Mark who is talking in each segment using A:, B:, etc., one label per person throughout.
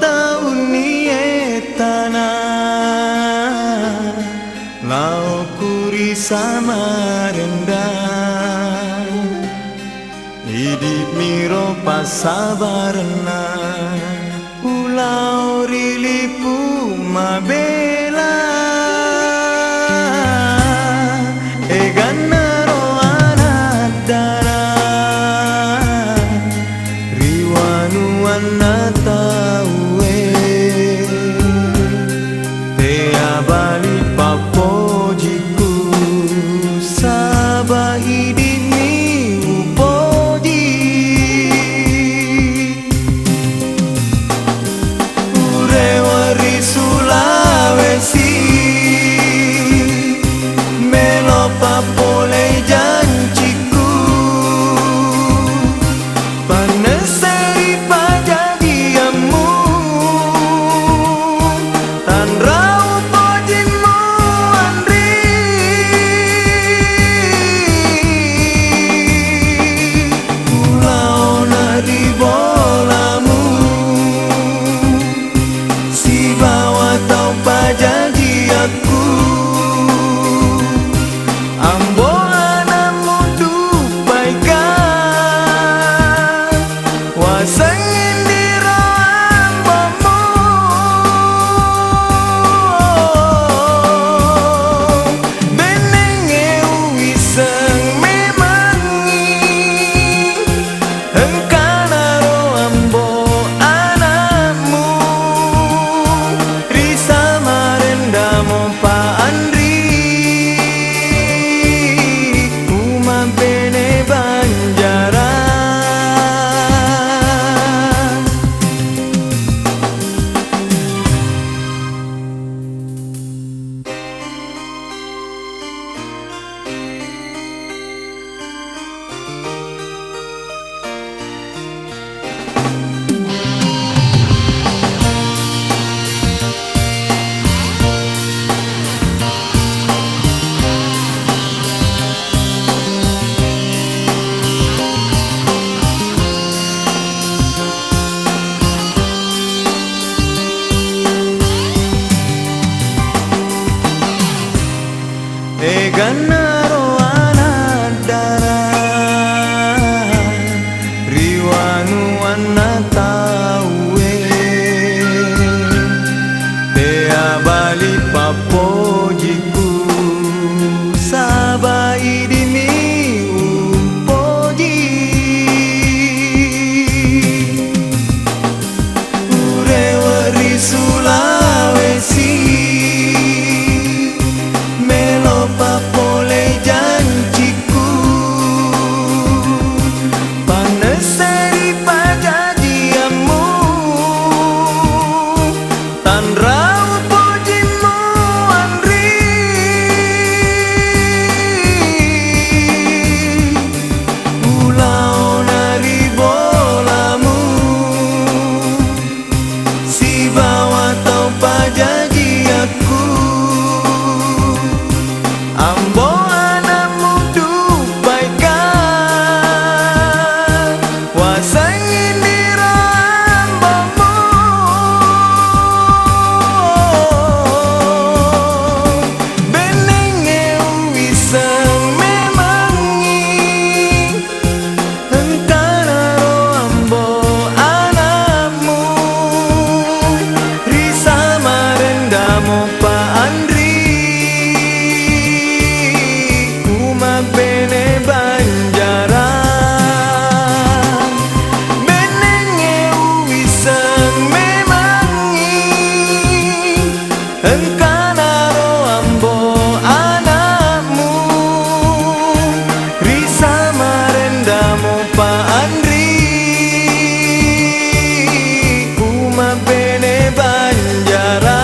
A: tauni etana lau kuri sama rendah hidup miro pasabarna pulau rilipu mabela eganaro anadara riwanuan natawe tea bali papojiku sabah idimi upoji urewari Sulawesi melo papole janjiku paneseri pajadiamu tan rau pojimu andri pulau nari bolamu si bawa tau pajadi aku ambo anamu dupaikan wasangin diro ambomu benenge uiseng memangi engkanaro ambo anamu risa marendamo pa andri uma bene banjara eganaro anadara riwanu anatawe tea bali papojiku sabah idimi upoji urewari Sulawesi melo papole janjiku paneseri pajadiamu tan rau pojimu andri pulau nari bolamu si bawa tau pajadi aku ambo anamu dupaikan wasangin diro ambomu benenge uiseng memangi engkanaro ambo anamu risa marendamo pa andri uma bene banjara benenge uiseng memangi engkanaro ambo anamu risa marendamo pa andri uma bene banjara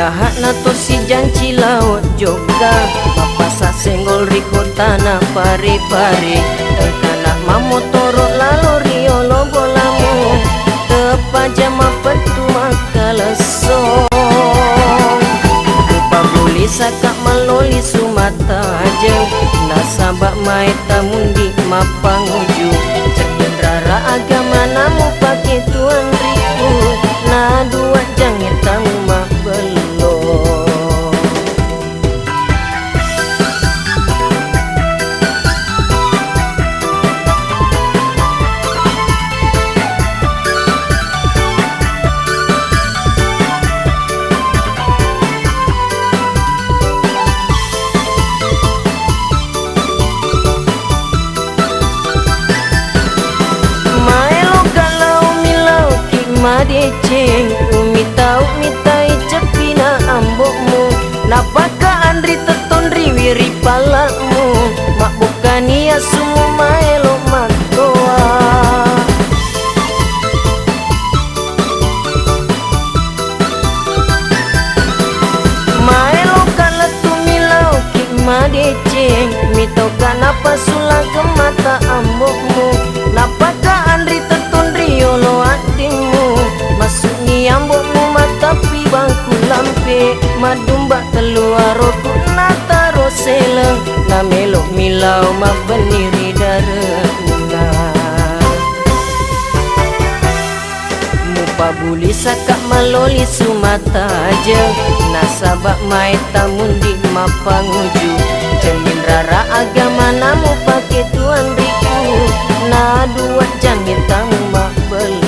B: Gahat na to si janji laut juga mapasa senggol riko tanah pare-pare tengkanak mamotoro lalori olo bolamu tepaja mapetu makalesong lupa buli sakak maloli sumata aja nasabak maeta mundi mapanguju cendera agama namu pakai tuan riku na dua jangit tamu mah belum. Madeceng umi tau mitai cepina ambokmu napaka andri tetondri wiri palakmu mak bukania sumu maelo makoa maelo kala tumilau ki madeceng mitau kanapa sula kemata ambokmu napaka andri tetondri yolo adingmu masuk ni ambokmu matapi bangku lampe madumba keluar roku nata rosela na melok milau mak beniri daruna mupa buli sakak maloli sumata aja nasabak maeta mundi mapanguju cermin rara agama namu pakai tuan riku na dua jangit tamu mak belum.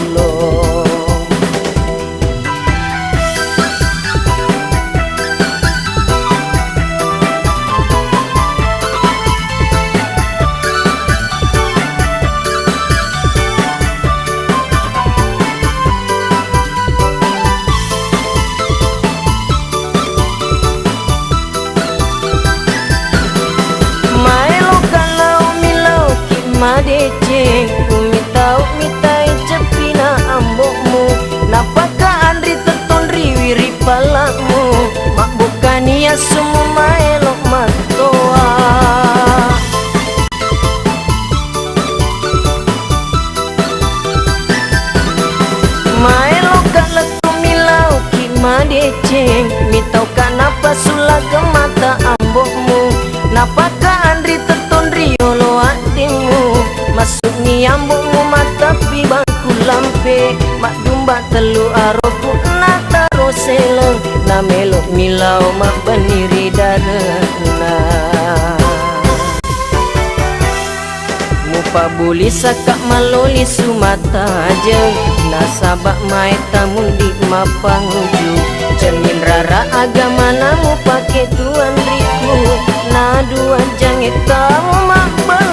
B: Madeceng umi tau mitai cepina ambokmu napaka andri tetondri wiri palakmu mak bukania sumu maelok matoa maelok kaletu milau ki madeceng mitau kanapa sula gemata ambokmu napaka andri tetondri yolo adingmu masuk ni ambokmu matapi bangku lampe mak dumba telu aroku nata roseleng na melok milau mak beniri darena mupa buli sakak maloli sumata aja nasabak maeta mundi mapanguju cermin rara agama namu pakai tuan riku na dua jangit tamu mak belum.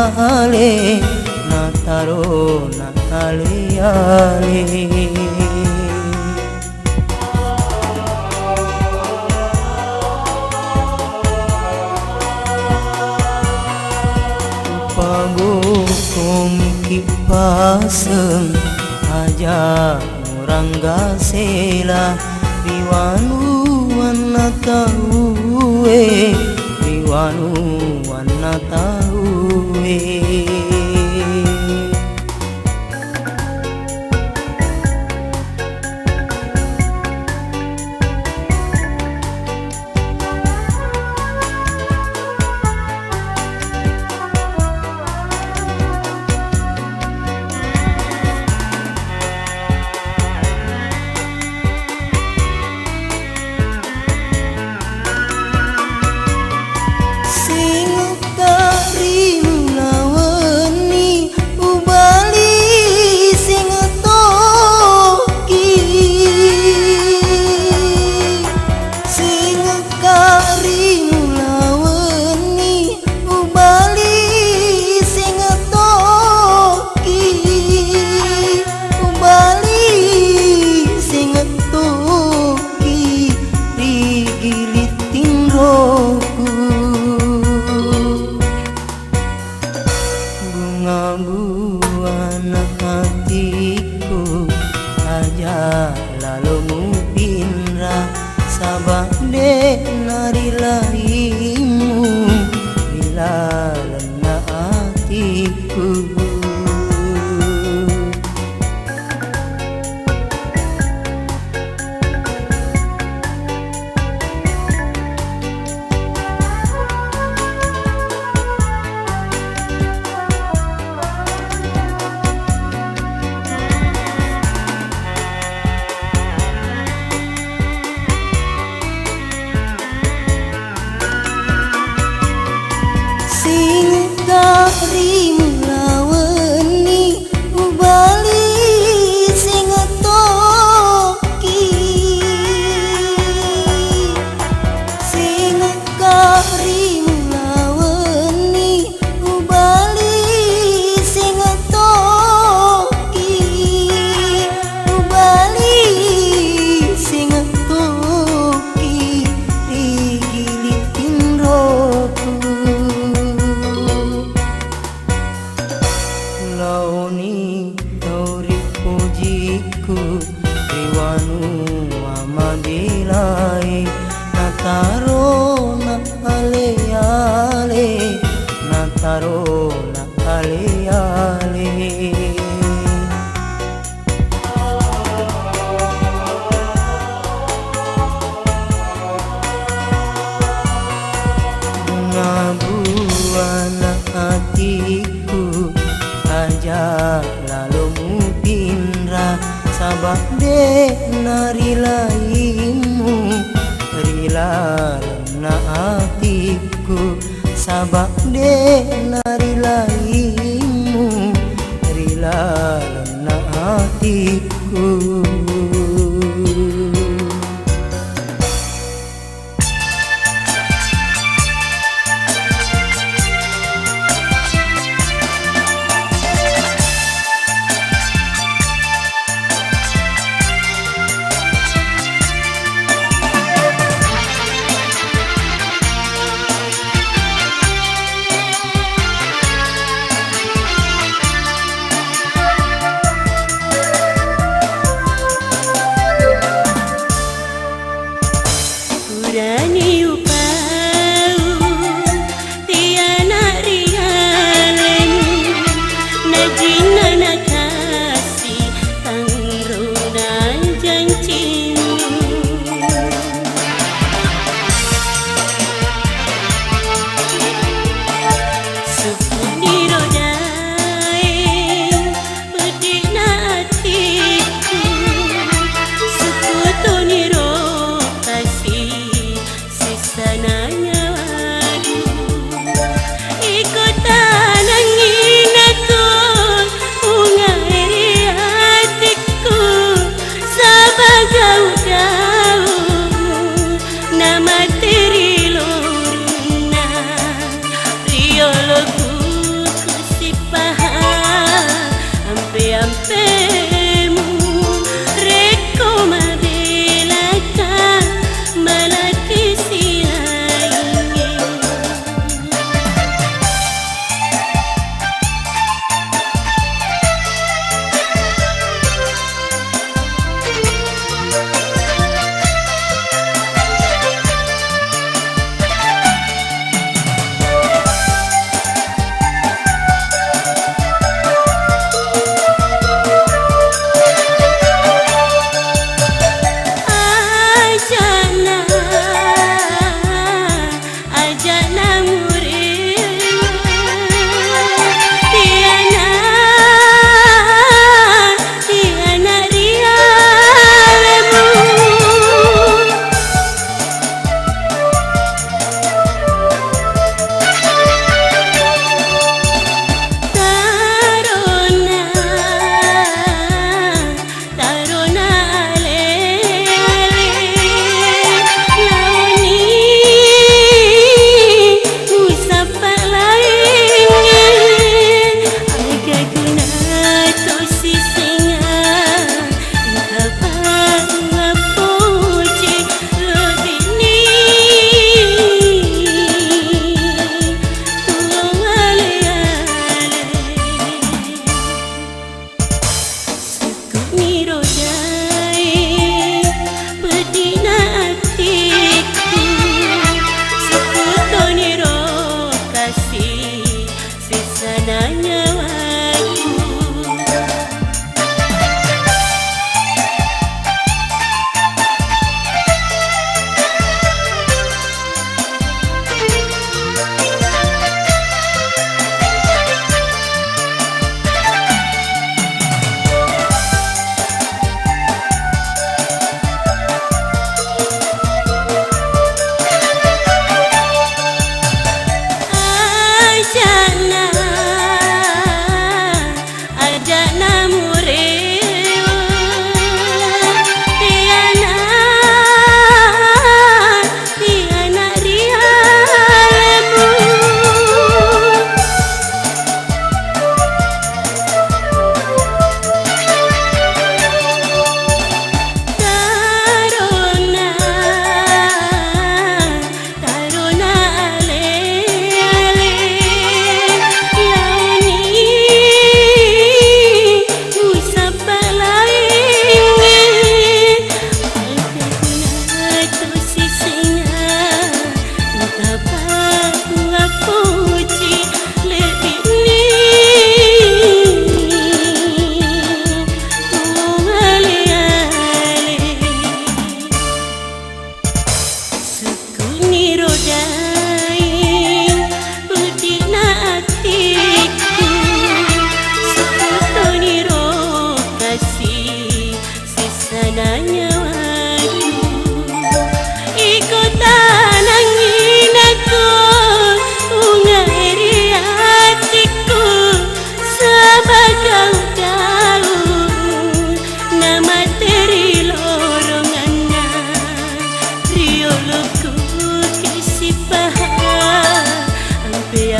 B: ale nataro na ale pagokom kipaseng aja orang gasela riwanu wana tahuwe riwanu wana tahuwe buana hatiku aja lalu mupinra sabah de nari laimu bila lena hatiku riwanu amadilai nataro na ale ale nataro na ale ale bunga buana hatiku aja lalu mupinra sabah de nari laimu rila na hatiku sabah de nari laimu rila na hatiku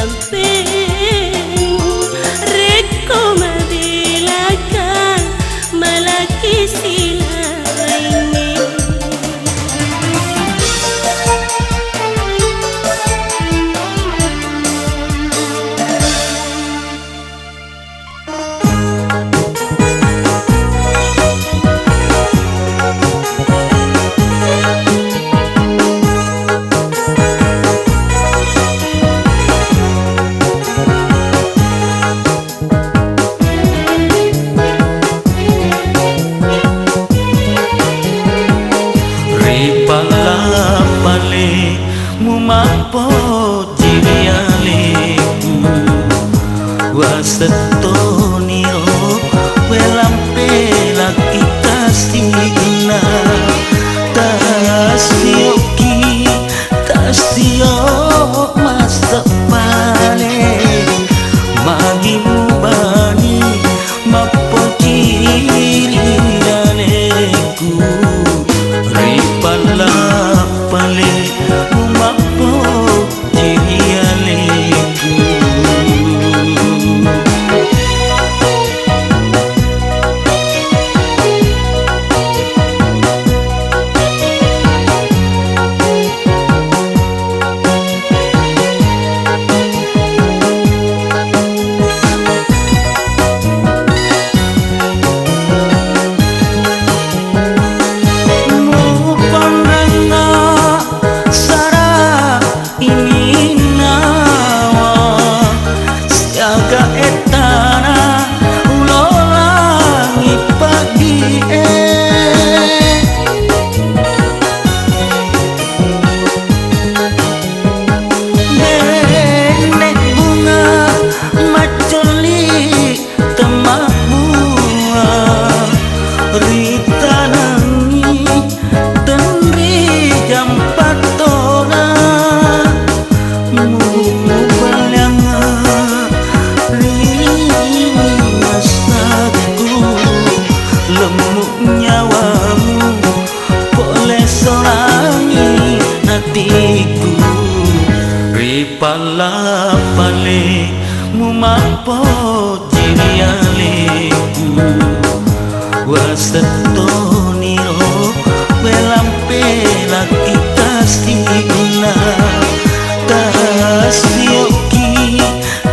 C: lamping reko mabelakan malaki silaini.
A: Pale mumapo jirialeku wasetonio welampe laki kasihna tasyoki tasyo masa pale magimu bani mapo jirialeku ripala pale umapo jirialeku. Ripala pale mumapo jirialeku wasetonio welampe laki kasihna tasyoki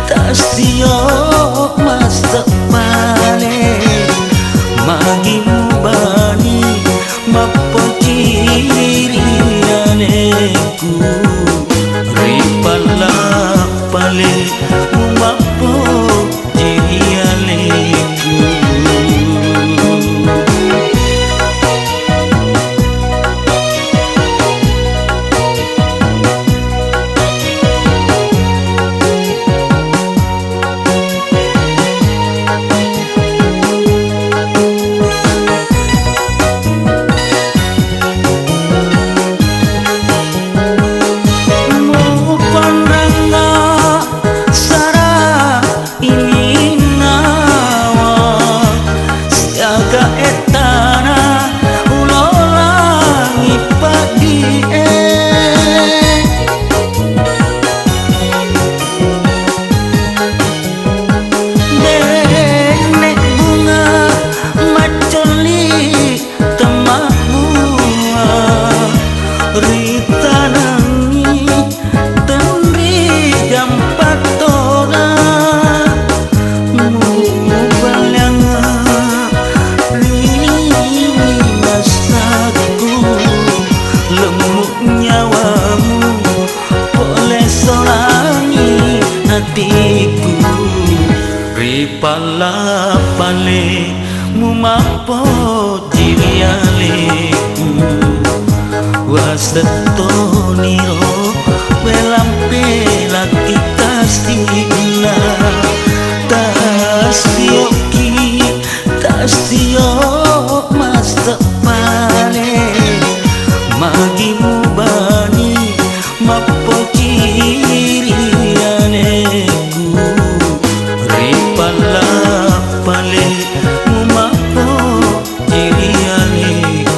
A: tasyo masa pale magimu bani mapo jirialeku ripala pale umapo jirialeku. Ripala pale mumapo jirialeku wasetonio welampe laki kasihna tasyoki tasyo masa pale magimu bani mapo jirialeku ripala pale mumapo jirialeku.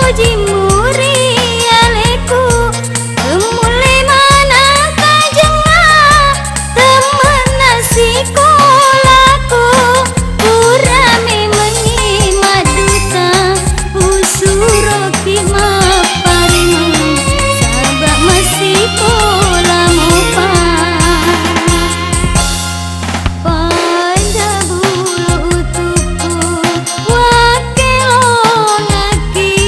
C: puji muri aleku mulai mana kajenga teman nasi kolaku urame meni maduta usuroki maparimu sabak masih pola mopa pada bulu tuku wakilongaki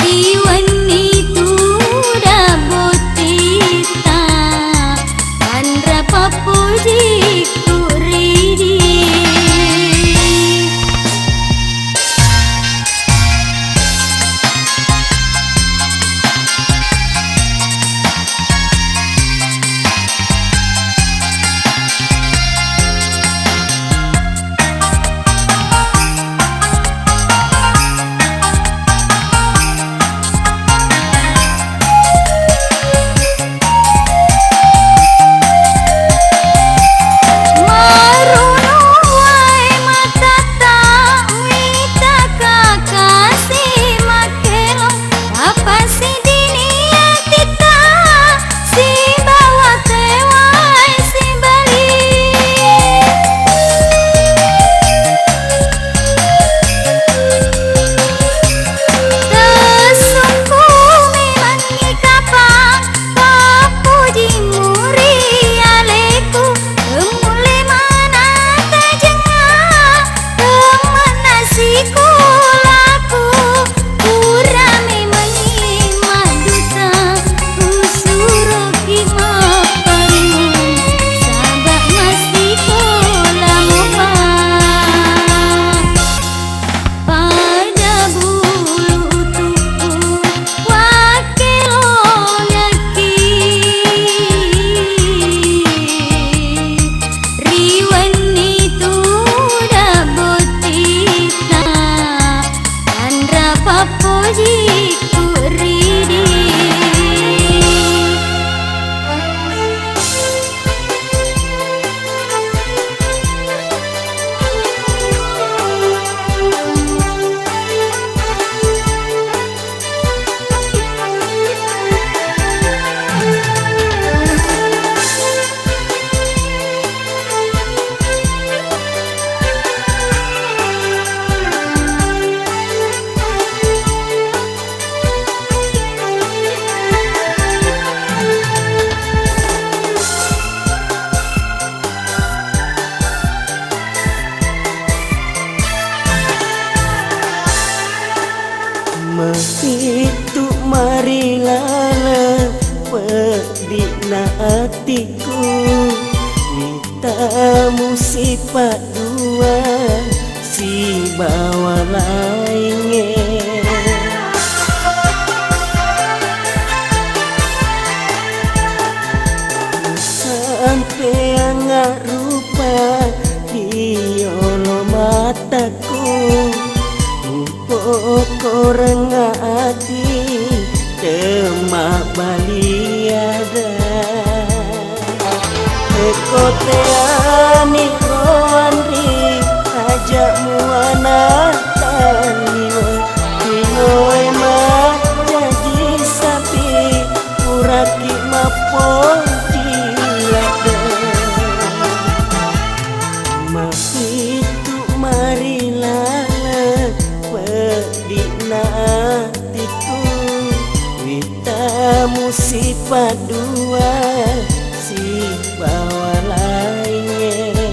C: iwan itu dabotita andra papuji kuridi puji kuridi
A: Itu marilah pedina hatiku mintamu sifat dua si bawa lainnya sampai angak rupa hiolo mataku korang hati demak baliada ekoteani roandri ajak muana taniwa kinoe mah jadi sapi uraki mapoji lada mahitu marilah pedina hatiku mintamu sifat dua si bawa lainnya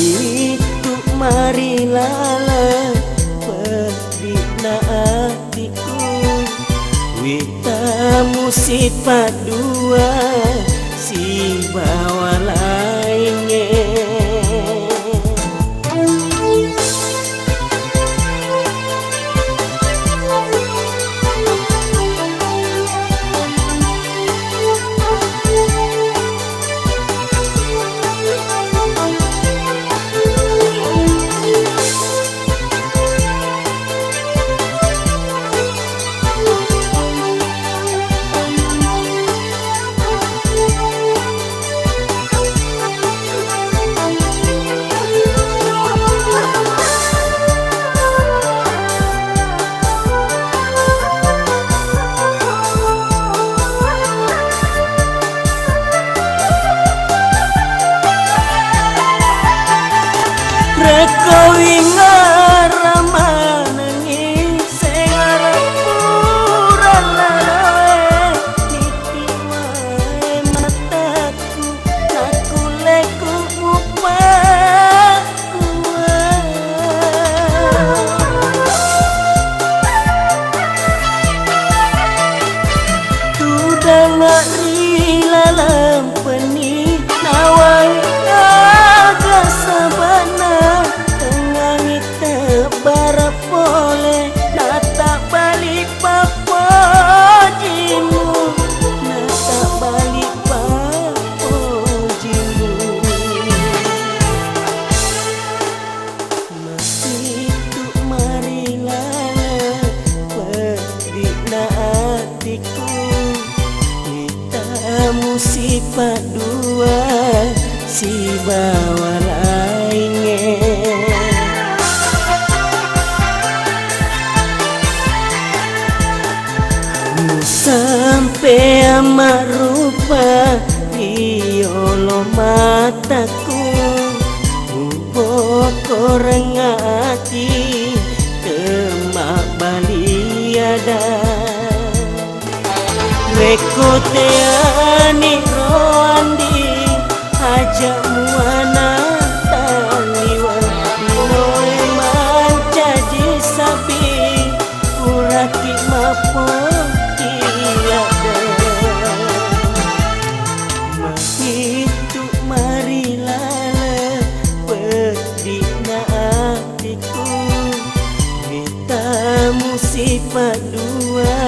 A: itu marilah pedina hatiku Witamu sifat dua si bawa lainnya Rekowi ngaramanangi sengarapura lalawe Niti wae mataku nakuleku mupaku Tudah ngari lalam peni nawai aga sabana Barapole nata balik papojimu nata balik papojimu Masitu marilah pedina hatiku Witamu sifat dua si bawa lainnya Sampai amat rupa iolo mataku Ubok orang hati temak baliada Rekoteani roandi ajak muana taliwa Pinoy mancaji sabi uraki mapo Itu marilah pedina hatiku Witamu sifat dua